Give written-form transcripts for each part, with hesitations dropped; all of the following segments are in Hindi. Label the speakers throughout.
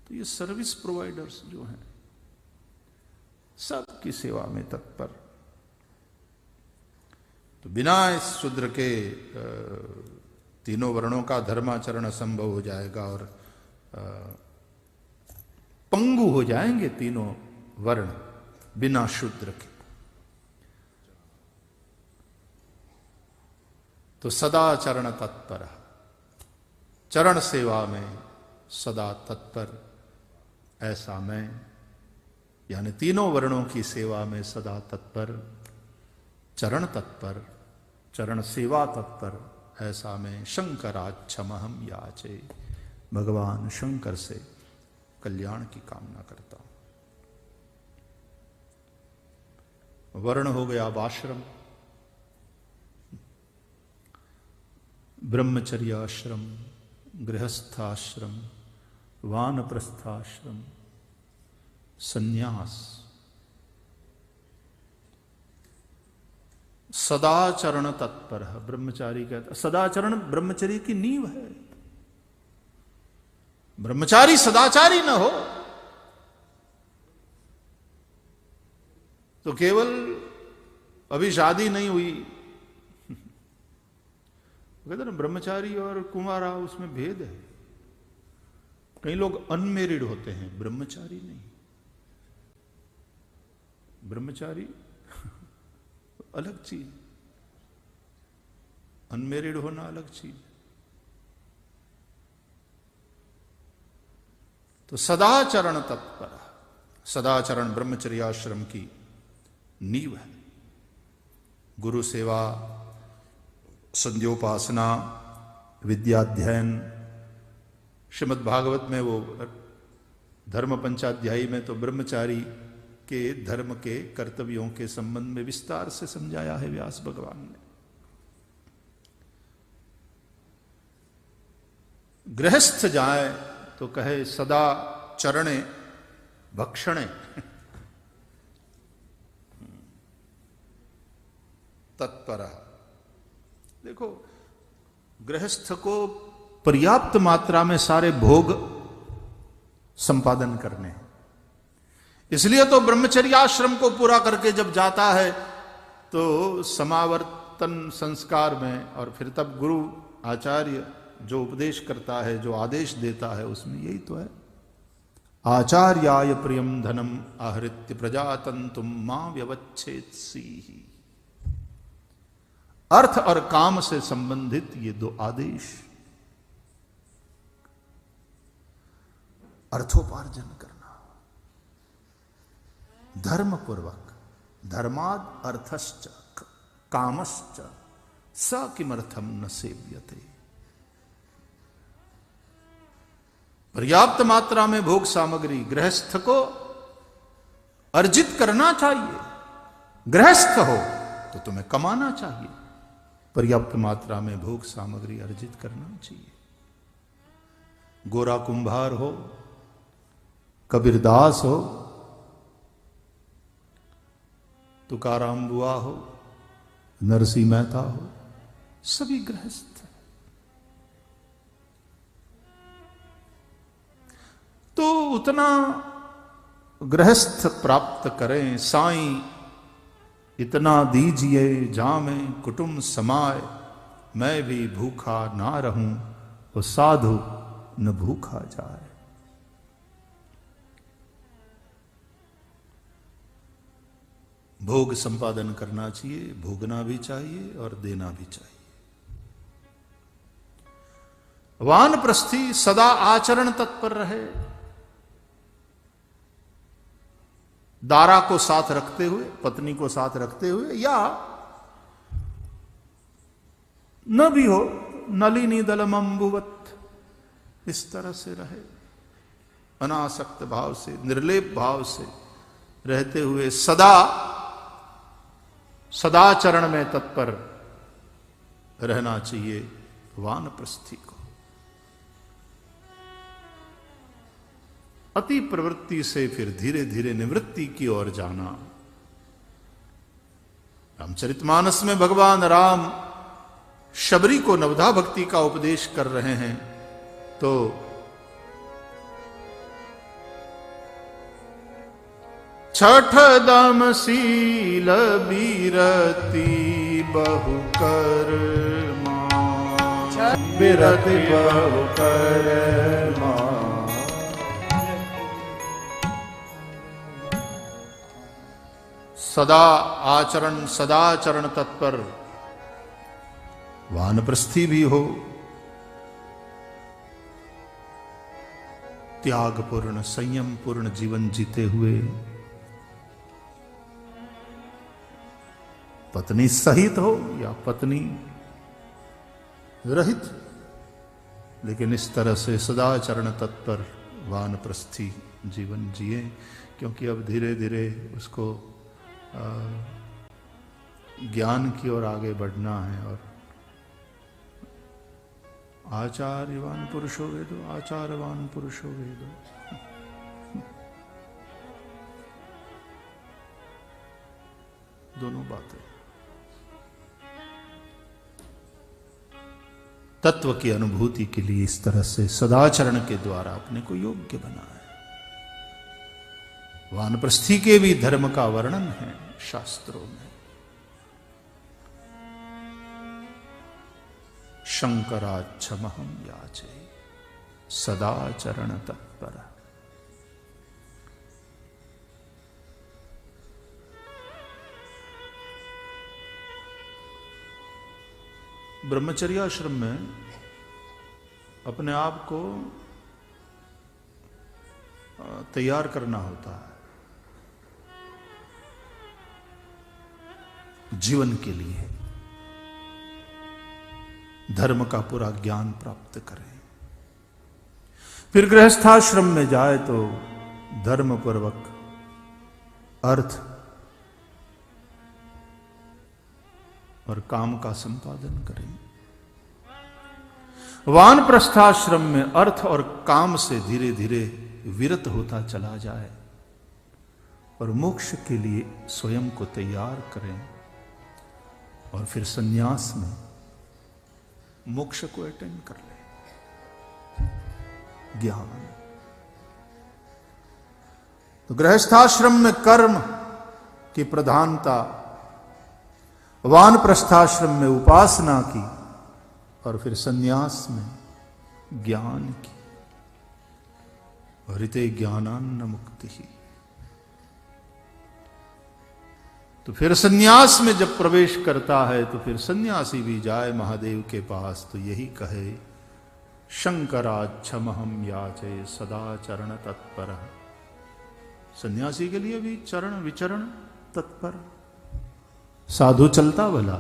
Speaker 1: तो ये सर्विस प्रोवाइडर्स जो हैं सबकी सेवा में तत्पर। तो बिना इस शूद्र के तीनों वर्णों का धर्माचरण असंभव हो जाएगा और पंगु हो जाएंगे तीनों वर्ण बिना शूद्र के। तो सदा चरण तत्पर, चरण सेवा में सदा तत्पर ऐसा मैं, यानी तीनों वर्णों की सेवा में सदा तत्पर, चरण तत्पर, चरण सेवा तत्पर ऐसा मैं शंकराच्छमहम याचे, भगवान शंकर से कल्याण की कामना करता हूं। वर्ण हो गया आश्रम, ब्रह्मचर्याश्रम, गृहस्थाश्रम, वानप्रस्थाश्रम, संन्यास। सदाचरण तत्पर है ब्रह्मचारी कहता। सदाचरण ब्रह्मचर्य की नींव है। ब्रह्मचारी सदाचारी न हो तो केवल अभी शादी नहीं हुई, कहते ना ब्रह्मचारी और कुंवारा उसमें भेद है। कई लोग अनमेरिड होते हैं, ब्रह्मचारी नहीं। ब्रह्मचारी अलग चीज, अनमेरिड होना अलग चीज। तो सदाचरण तत्पर, सदाचरण ब्रह्मचर्याश्रम की नींव है। गुरु सेवा, संध्योपासना, विद्याध्ययन। श्रीमद् भागवत में वो धर्म पंचाध्यायी में तो ब्रह्मचारी के धर्म के कर्तव्यों के संबंध में विस्तार से समझाया है व्यास भगवान ने। गृहस्थ जाए तो कहे सदा चरणे भक्षणे, तत्पर। देखो, गृहस्थ को पर्याप्त मात्रा में सारे भोग संपादन करने हैं, इसलिए तो ब्रह्मचर्याश्रम को पूरा करके जब जाता है तो समावर्तन संस्कार में, और फिर तब गुरु आचार्य जो उपदेश करता है, जो आदेश देता है, उसमें यही तो है। आचार्याय प्रियम धनम आहृत्य प्रजातंतुम मां व्यवच्छेत्सी। अर्थ और काम से संबंधित ये दो आदेश। अर्थोपार्जन करना धर्म पूर्वक, धर्माद अर्थश्च कामश्च स किमर्थम न सेव्यते। पर्याप्त मात्रा में भोग सामग्री गृहस्थ को अर्जित करना चाहिए। गृहस्थ हो तो तुम्हें कमाना चाहिए, पर्याप्त मात्रा में भोग सामग्री अर्जित करना चाहिए। गोरा कुंभार हो, कबीरदास हो, तुकाराम बुआ हो, नरसिंह मेहता हो, सभी गृहस्थ हैं। तो उतना गृहस्थ प्राप्त करें। साईं इतना दीजिए जामे कुटुंब समाए, मैं भी भूखा ना रहूं वो साधु न भूखा जाए। भोग संपादन करना चाहिए, भोगना भी चाहिए और देना भी चाहिए। वानप्रस्थी सदा आचरण तत्पर रहे, दारा को साथ रखते हुए, पत्नी को साथ रखते हुए, या न भी हो नलिनी दलमंबुवत, इस तरह से रहे। अनासक्त भाव से, निर्लेप भाव से रहते हुए सदाचरण में तत्पर रहना चाहिए वानप्रस्थी को। अति प्रवृत्ति से फिर धीरे धीरे निवृत्ति की ओर जाना। रामचरितमानस में भगवान राम शबरी को नवधा भक्ति का उपदेश कर रहे हैं, तो छठ दम सील बीरती बहु कर्मा,
Speaker 2: बिरति बहु कर्मा।
Speaker 1: सदा आचरण सदाचरण तत्पर वानप्रस्थी भी हो, त्यागपूर्ण संयम पूर्ण जीवन जीते हुए, पत्नी सहित हो या पत्नी रहित, लेकिन इस तरह से सदाचरण तत्पर वानप्रस्थी जीवन जिए। क्योंकि अब धीरे धीरे उसको ज्ञान की ओर आगे बढ़ना है। और आचार्यवान पुरुषो वेदो, आचारवान पुरुषो वेदो। दोनों बातें। तत्व की अनुभूति के लिए इस तरह से सदाचरण के द्वारा अपने को योग्य बनाए। वानप्रस्थी के भी धर्म का वर्णन है शास्त्रों में। शंकराच्छमहं याचे सदाचरण तत्पर। ब्रह्मचर्याश्रम में अपने आप को तैयार करना होता है जीवन के लिए, धर्म का पूरा ज्ञान प्राप्त करें। फिर गृहस्थाश्रम में जाए तो धर्म पूर्वक अर्थ और काम का संपादन करें। वानप्रस्थाश्रम में अर्थ और काम से धीरे धीरे विरत होता चला जाए और मोक्ष के लिए स्वयं को तैयार करें। और फिर संन्यास में मोक्ष को अटेंड कर ले। ज्ञान तो गृहस्थाश्रम में कर्म की प्रधानता, वानप्रस्थाश्रम में उपासना की, और फिर संन्यास में ज्ञान की। हरिते ज्ञानान्न मुक्ति ही। तो फिर संन्यास में जब प्रवेश करता है तो फिर सन्यासी भी जाए महादेव के पास तो यही कहे, शंकराच्छमहं याचे सदाचरण तत्पर। सन्यासी के लिए भी चरण विचरण तत्पर। साधु चलता भला,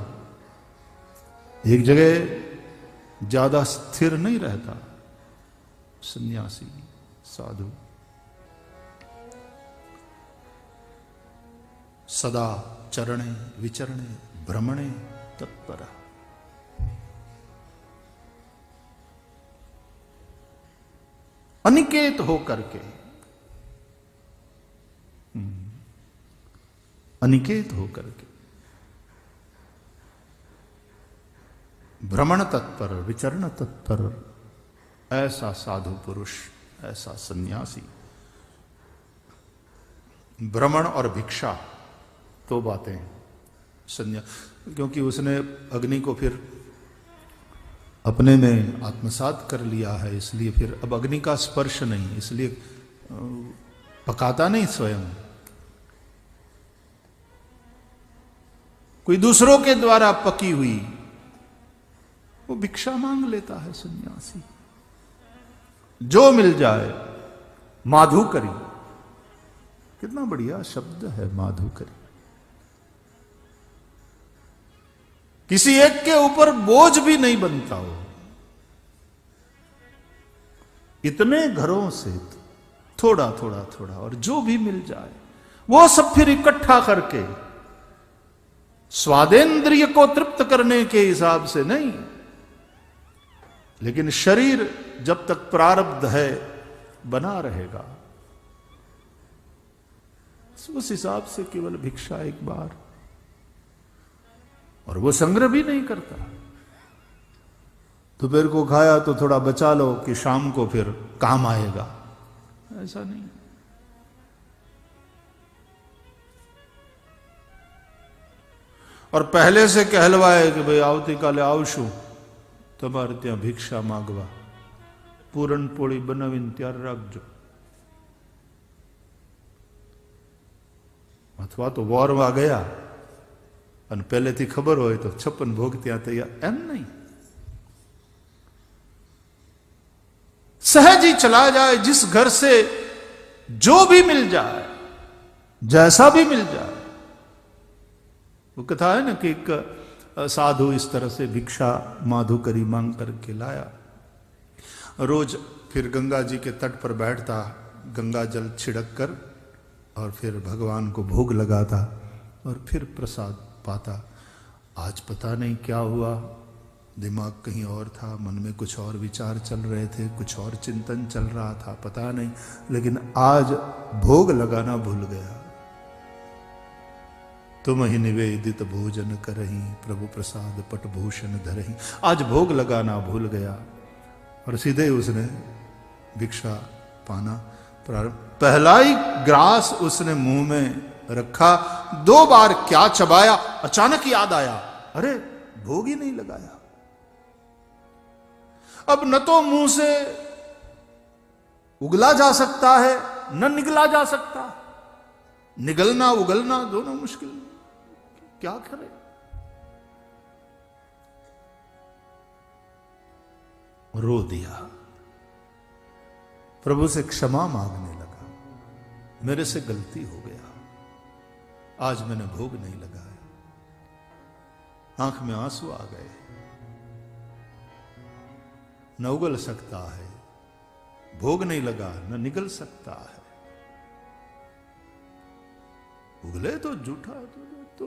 Speaker 1: एक जगह ज्यादा स्थिर नहीं रहता। सन्यासी साधु सदा चरणे विचरणे भ्रमणे तत्पर। अनिकेत होकर के, अनिकेत होकर के भ्रमण तत्पर, विचरण तत्पर, ऐसा साधु पुरुष, ऐसा सन्यासी। भ्रमण और भिक्षा दो बातें सन्यास, क्योंकि उसने अग्नि को फिर अपने में आत्मसात कर लिया है, इसलिए फिर अब अग्नि का स्पर्श नहीं, इसलिए पकाता नहीं स्वयं, कोई दूसरों के द्वारा पकी हुई वो भिक्षा मांग लेता है सन्यासी। जो मिल जाए। माधुकरी, कितना बढ़िया शब्द है माधुकरी। किसी एक के ऊपर बोझ भी नहीं बनता हो। इतने घरों से थोड़ा थोड़ा थोड़ा, और जो भी मिल जाए वो सब फिर इकट्ठा करके, स्वादेंद्रिय को तृप्त करने के हिसाब से नहीं, लेकिन शरीर जब तक प्रारब्ध है बना रहेगा, उस हिसाब से केवल भिक्षा एक बार, और वो संग्रह भी नहीं करता। दोपहर को खाया तो थोड़ा बचा लो कि शाम को फिर काम आएगा, ऐसा नहीं। और पहले से कहलवाए कि भाई आवती काले आवशुं તમારે ત્યાં ભિક્ષા માગવા, પૂરણપોળી બનાવીને ત્યારે રાખજો. અથવા તો વોરમાં ગયા અને પહેલેથી ખબર હોય તો 56 ભોગ ત્યાં તૈયાર, એમ નહીં. सहज ही चला जाए, जिस घर से जो भी मिल जाए, जैसा भी मिल जाए. वो कथा है ना कि एक साधु इस तरह से भिक्षा माधुकरी मांग करके लाया. रोज फिर गंगा जी के तट पर बैठता, गंगा जल छिड़क कर और फिर भगवान को भोग लगाता और फिर प्रसाद पाता. आज पता नहीं क्या हुआ, दिमाग कहीं और था, मन में कुछ और विचार चल रहे थे, कुछ और चिंतन चल रहा था, पता नहीं. लेकिन आज भोग लगाना भूल गया. तुम ही निवेदित भोजन करही, प्रभु प्रसाद पटभूषण धरही. आज भोग लगाना भूल गया और सीधे उसने भिक्षा पाना प्रारंभ. पहला ही ग्रास उसने मुंह में रखा, 2 बार क्या चबाया, अचानक याद आया, अरे भोग ही नहीं लगाया. अब न तो मुंह से उगला जा सकता है, न निगला जा सकता. निगलना उगलना दोनों मुश्किल, क्या करे. रो दिया, प्रभु से क्षमा मांगने लगा, मेरे से गलती हो गया, आज मैंने भोग नहीं लगाया. आंख में आंसू आ गए. न उगल सकता है, भोग नहीं लगा, न निगल सकता है. उगले तो झूठा. तो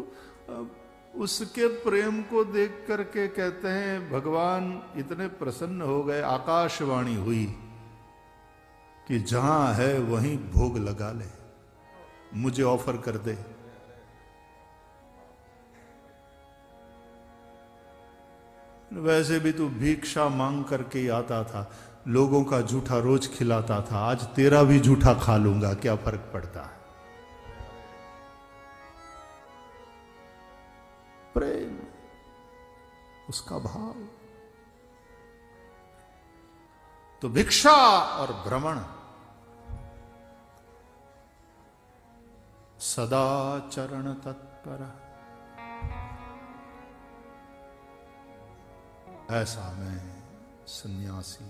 Speaker 1: उसके प्रेम को देख करके कहते हैं भगवान इतने प्रसन्न हो गए, आकाशवाणी हुई कि जहां है वहीं भोग लगा ले, मुझे ऑफर कर दे. वैसे भी तू भिक्षा मांग करके ही आता था, लोगों का जूठा रोज खिलाता था, आज तेरा भी जूठा खा लूंगा, क्या फर्क पड़ता है. प्रेम, उसका भाव. तो भिक्षा और भ्रमण सदा चरण तत्पर, ऐसा मैं सन्यासी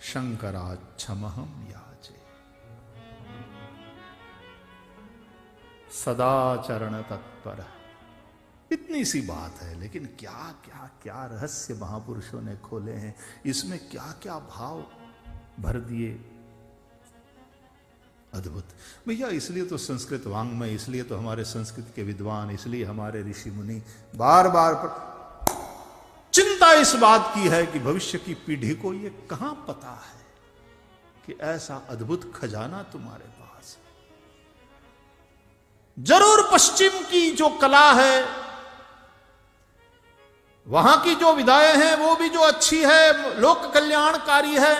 Speaker 1: शंकराच्छमहं याचे. सदा चरण तत्पर, इतनी सी बात है, लेकिन क्या क्या क्या रहस्य महापुरुषों ने खोले हैं. इसमें क्या क्या भाव भर दिए, अद्भुत. भैया इसलिए तो संस्कृत वांग्मय, इसलिए तो हमारे संस्कृत के विद्वान, इसलिए हमारे ऋषि मुनि बार बार चिंता इस बात की है कि भविष्य की पीढ़ी को यह कहां पता है कि ऐसा अद्भुत खजाना तुम्हारे पास है. जरूर पश्चिम की जो कला है, वहां की जो विधाएं हैं, वो भी जो अच्छी है, लोक कल्याणकारी है,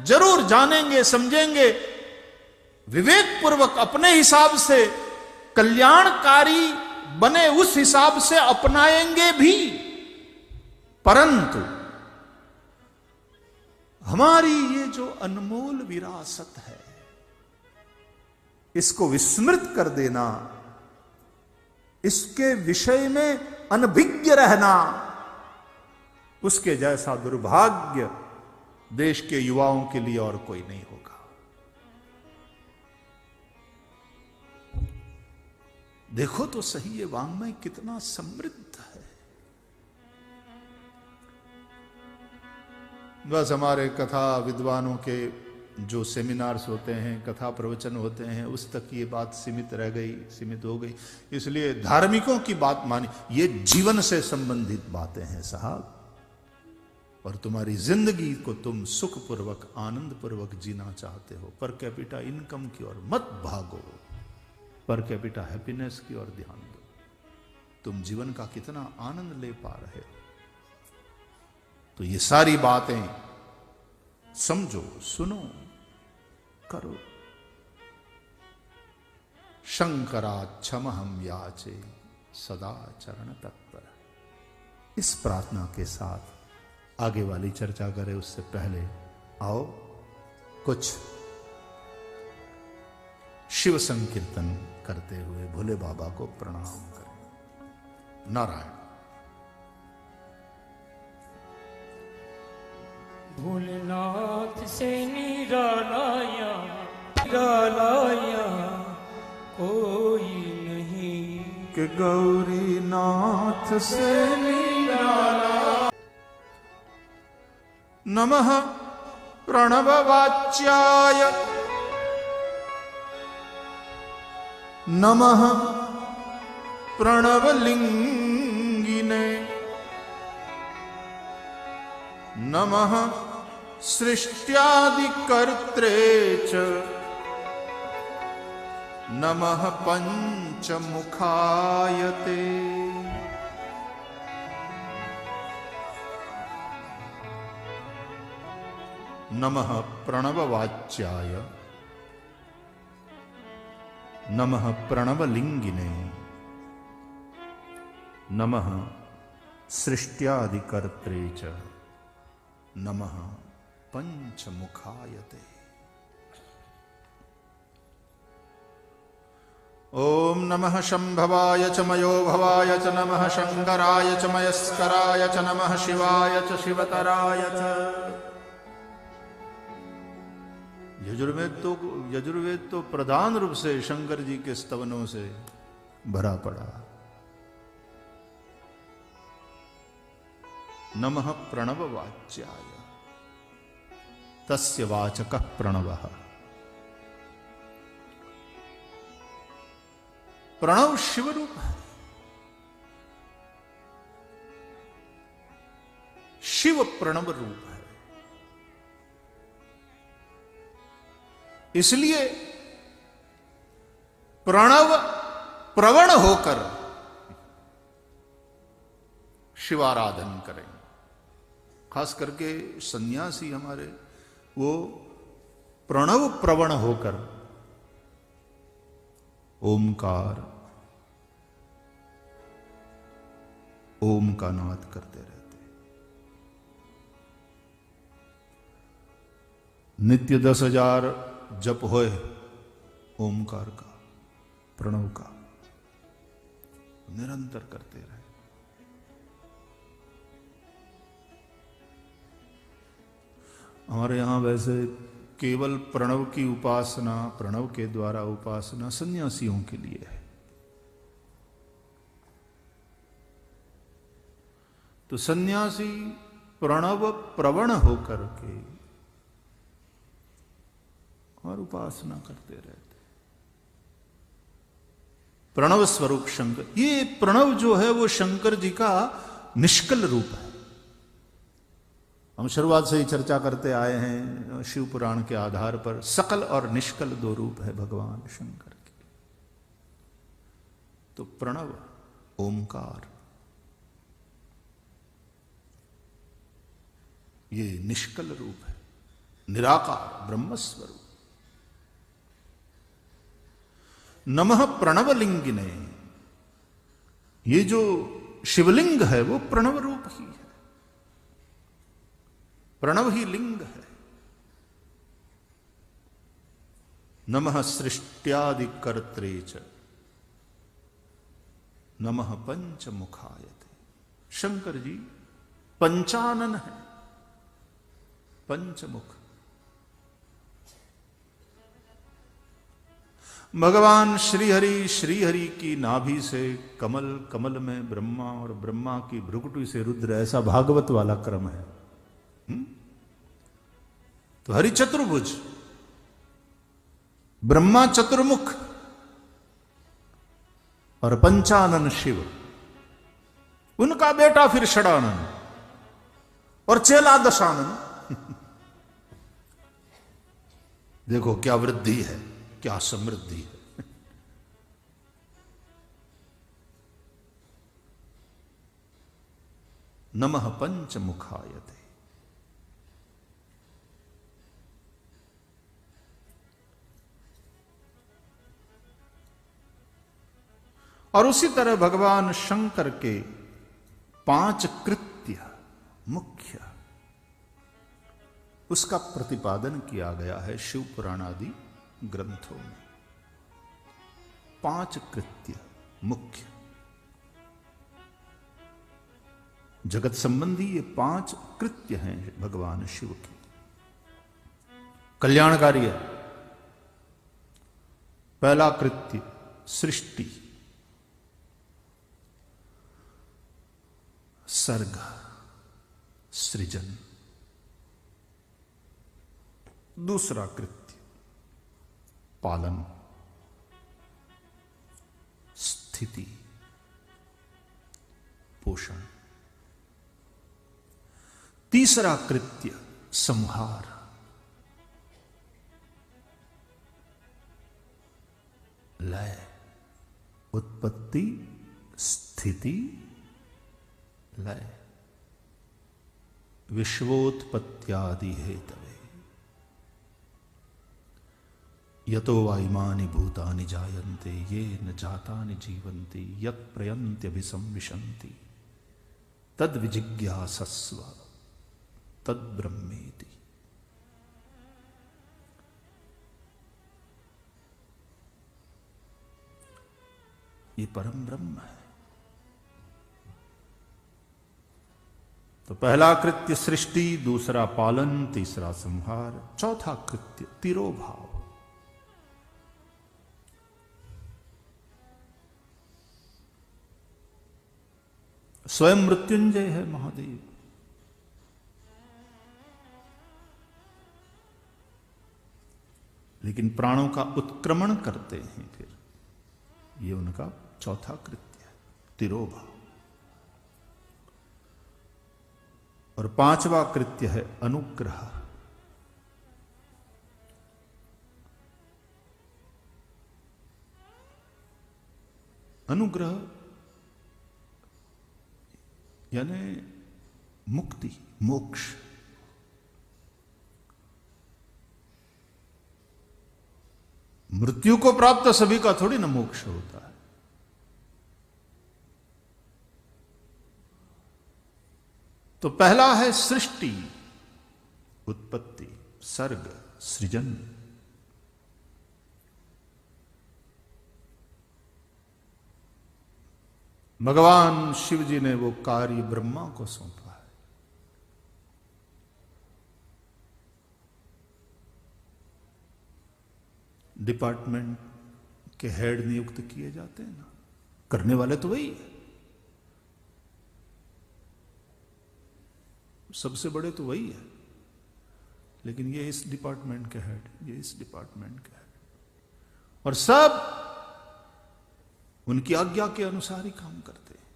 Speaker 1: जरूर जानेंगे, समझेंगे, विवेक पूर्वक अपने हिसाब से कल्याणकारी बने उस हिसाब से अपनाएंगे भी. परंतु हमारी ये जो अनमोल विरासत है, इसको विस्मृत कर देना, इसके विषय में अनभिज्ञ रहना, उसके जैसा दुर्भाग्य देश के युवाओं के लिए और कोई नहीं होगा. देखो तो सही ये वांग्मय कितना समृद्ध है. बस हमारे कथा विद्वानों के जो सेमिनार्स होते हैं, कथा प्रवचन होते हैं, उस तक ये बात सीमित रह गई, सीमित हो गई. इसलिए धार्मिकों की बात मानी. ये जीवन से संबंधित बातें हैं साहब, और तुम्हारी जिंदगी को तुम सुखपूर्वक आनंद पूर्वक जीना चाहते हो, पर कैपिटा इनकम की ओर मत भागो, पर कैपिटा हैप्पीनेस की ओर ध्यान दो. तुम जीवन का कितना आनंद ले पा रहे हो. तो ये सारी बातें समझो, सुनो, करो. शंकराच्छमहं याचे, सदा चरण तत्पर। इस प्रार्थना के साथ आगे वाली चर्चा करें उससे पहले आओ कुछ शिव संकीर्तन करते हुए भोले बाबा को प्रणाम करें। नारायण।
Speaker 3: भोलेनाथ से निरालाया निरालाया कोई नहीं,
Speaker 2: कि गौरी नाथ से निराला।
Speaker 1: नमः प्रणववाच्याय नमः प्रणवलिंगिने नमः सृष्ट्यादिकर्त्रे च नमः पंचमुखायते। नमः प्रणववाच्याय नमः प्रणवलिंगिने नमः सृष्ट्यादिकर्त्रे च नमः पंचमुखायते। ओम नमः शंभवाय च मयोभवाय च नमः शंकराय च मयस्कराय च नमः शिवाय च शिवतराय च। यजुर्वेद तो प्रधान रूप से शंकर जी के स्तवनों से भरा पड़ा। नमः प्रणववाच्याय तस्य वाचकः प्रणवः। प्रणव शिव रूप है, शिव प्रणव रूप है। इसलिए प्रणव प्रवण होकर शिवाराधन करें। खास करके सन्यासी हमारे वो प्रणव प्रवण होकर ओमकार ओम का नाद करते रहते। नित्य 10,000 जप होए ओमकार का, प्रणव का, निरंतर करते रहे। हमारे यहां वैसे केवल प्रणव की उपासना, प्रणव के द्वारा उपासना सन्यासियों के लिए है। तो सन्यासी प्रणव प्रवण होकर के और उपासना करते रहते। प्रणव स्वरूप शंकर, ये प्रणव जो है वो शंकर जी का निष्कल रूप है। हम शुरुआत से ही चर्चा करते आए हैं शिव पुराण के आधार पर, सकल और निष्कल 2 रूप है भगवान शंकर के। तो प्रणव ओमकार ये निष्कल रूप है, निराकार ब्रह्मस्वरूप। नमः प्रणवलिंगिने, ये जो शिवलिंग है वो प्रणव रूप ही है, प्रणव ही लिंग है। नमः सृष्ट्यादिकर्त्रे च नमः पंचमुखायते। शंकर जी पंचानन है, पंचमुख। भगवान श्रीहरि की नाभि से कमल, कमल में ब्रह्मा और ब्रह्मा की भ्रुकुटी से रुद्र, ऐसा भागवत वाला क्रम है। तो हरि चतुर्भुज, ब्रह्मा चतुर्मुख और पंचानन शिव, उनका बेटा फिर षडानन और चेला दशानन। देखो क्या वृद्धि है, क्या समृद्धि है। नमः पंचमुखायते। और उसी तरह भगवान शंकर के 5 कृत्य मुख्य, उसका प्रतिपादन किया गया है शिव पुराण आदि ग्रंथों में। 5 कृत्य मुख्य जगत संबंधी ये 5 कृत्य हैं भगवान शिव के, कल्याणकारी है। पहला कृत्य सृष्टि, सर्ग, सृजन। दूसरा कृत्य पालन, स्थिति, पोषण। तीसरा कृत्य संहार, लय, उत्पत्ति, स्थिति, लय। विश्वोत्पत्त्यादि हेतवे यतो वा इमानि भूतानि जायन्ते ये न जातानि जीवन्ति यत् प्रयन्त्यभिसंविशन्ति तद् विजिज्ञासस्व तद् ब्रह्मेति। ये परम ब्रह्म है। तो पहला कृत्य सृष्टि, दूसरा पालन, तीसरा संहार, चौथा कृत्य तिरोभाव। स्वयं मृत्युंजय है महादेव। लेकिन प्राणों का उत्क्रमण करते हैं फिर, ये उनका चौथा कृत्य है, तिरोभाव। और 5वां कृत्य है अनुग्रह। अनुग्रह यानी मुक्ति, मोक्ष। मृत्यु को प्राप्त सभी का थोड़ी ना मोक्ष होता है। तो पहला है सृष्टि, उत्पत्ति, सर्ग, सृजन। भगवान शिव जी ने वो कार्य ब्रह्मा को सौंपा है। डिपार्टमेंट के हेड नियुक्त किए जाते हैं ना, करने वाले तो वही है, सबसे बड़े तो वही है। लेकिन ये इस डिपार्टमेंट के हेड, ये इस डिपार्टमेंट के हेड, और सब उनकी आज्ञा के अनुसार ही काम करते हैं।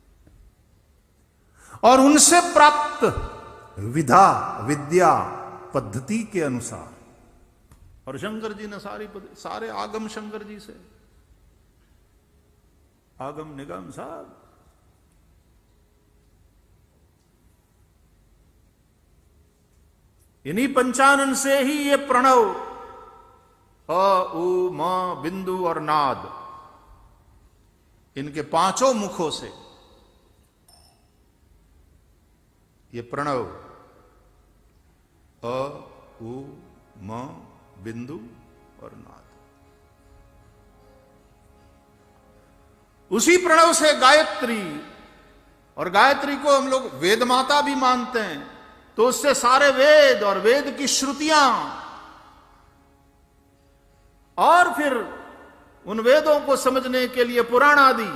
Speaker 1: और उनसे प्राप्त विधा, विद्या, पद्धति के अनुसार। और शंकर जी ने सारे आगम शंकर जी से, आगम निगम सब। इन्हीं पंचानन से ही ये प्रणव अ, उ, म, बिंदु और नाद, इनके 5 मुखों से ये प्रणव अ, उ, म, बिंदु और नाद, उसी प्रणव से गायत्री, और गायत्री को हम लोग वेद माता भी मानते हैं। तो उससे सारे वेद और वेद की श्रुतियां, और फिर उन वेदों को समझने के लिए पुराण आदि,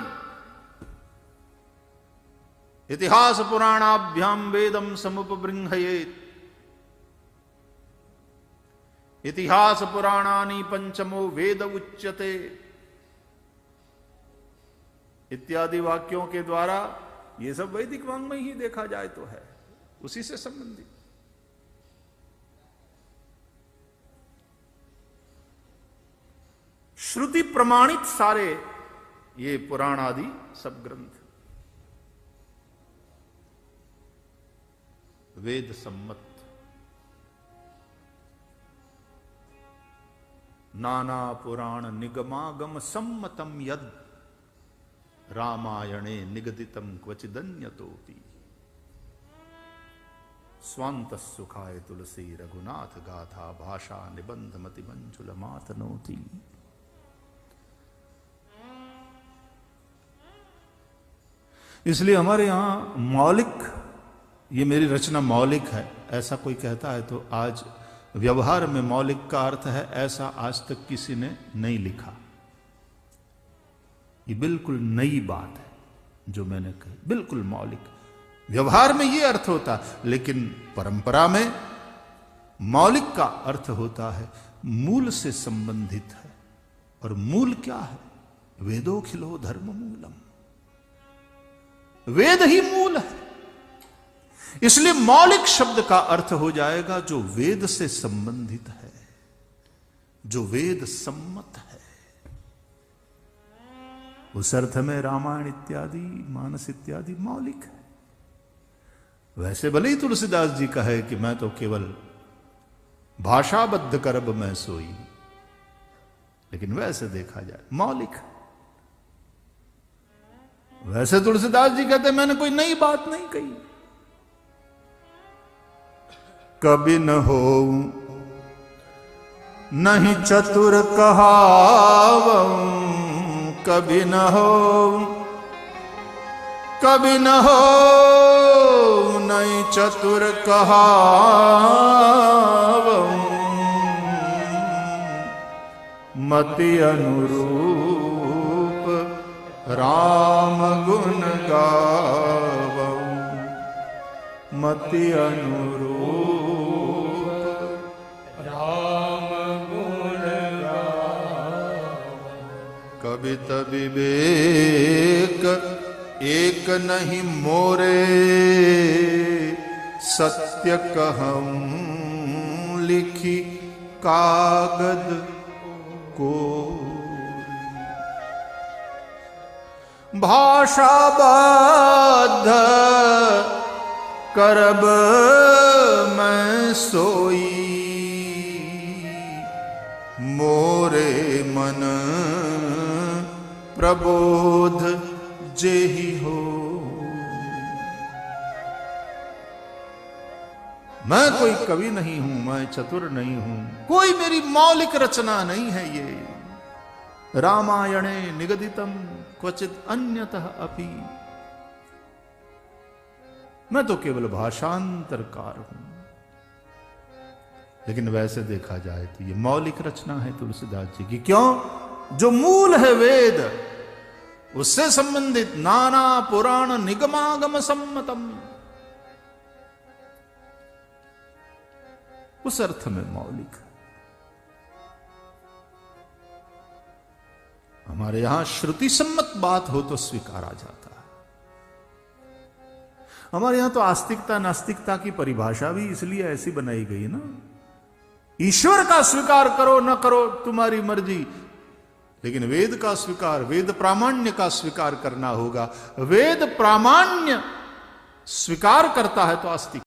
Speaker 1: इतिहास पुराणाभ्याम वेदम समुपबृंहयेत, इतिहास पुराणानि पंचमो वेद उच्यते, इत्यादि वाक्यों के द्वारा ये सब वैदिक वांग में ही देखा जाए तो है, उसी से संबंधित। श्रुति प्रमाणित सारे ये पुराण आदि सब ग्रंथ, वेद सम्मत। नाना पुराण निगमागम सम्मतम यद रामायणे निगदितम क्वचिदन्यतोपि स्वांत सुखाय तुलसी रघुनाथ गाथा भाषा निबंध मति मंजुल मातनोति। इसलिए हमारे यहां मौलिक, ये मेरी रचना मौलिक है ऐसा कोई कहता है तो आज व्यवहार में मौलिक का अर्थ है ऐसा आज तक किसी ने नहीं लिखा। ये बिल्कुल नई बात है जो मैंने कही, बिल्कुल मौलिक। व्यवहार में ये अर्थ होता, लेकिन परंपरा में मौलिक का अर्थ होता है मूल से संबंधित है। और मूल क्या है? वेदोखिलो धर्म मूलम, वेद ही मूल है। इसलिए मौलिक शब्द का अर्थ हो जाएगा जो वेद से संबंधित है, जो वेद सम्मत है। उस अर्थ में रामायण इत्यादि, मानस इत्यादि मौलिक है। वैसे भले ही तुलसीदास जी कहे कि मैं तो केवल भाषाबद्ध करब मैं सोई, लेकिन वैसे देखा जाए मौलिक। वैसे तुलसीदास जी कहते मैंने कोई नई बात नहीं कही।
Speaker 2: कभी न हो नहीं चतुर कहावं, कभी न हो, कभी न हो नहीं चतुर कहावं, मति अनुरूप राम गुण गावं, मति अनुरूप
Speaker 3: राम गुण
Speaker 2: कभी तभी विवेक एक नहीं मोरे, सत्य कहूं लिखी कागद को, भाषाबद्ध करब मैं सोई, मोरे मन प्रबोध जेहि हो।
Speaker 1: मैं कोई कवि नहीं हूं, मैं चतुर नहीं हूं, कोई मेरी मौलिक रचना नहीं है ये। रामायणे निगदितम क्वचित अन्यतः अपि, मैं तो केवल भाषांतरकार हूं। लेकिन वैसे देखा जाए तो ये मौलिक रचना है तुलसीदास जी की। क्यों? जो मूल है वेद, उससे संबंधित नाना पुराण निगमागम सम्मतम, उस अर्थ में मौलिक है। हमारे यहां श्रुति सम्मत बात हो तो स्वीकारा जाता है। हमारे यहां तो आस्तिकता नास्तिकता की परिभाषा भी इसलिए ऐसी बनाई गई ना, ईश्वर का स्वीकार करो न करो तुम्हारी मर्जी, लेकिन वेद का स्वीकार, वेद प्रामाण्य का स्वीकार करना होगा। वेद प्रामाण्य स्वीकार करता है तो आस्तिक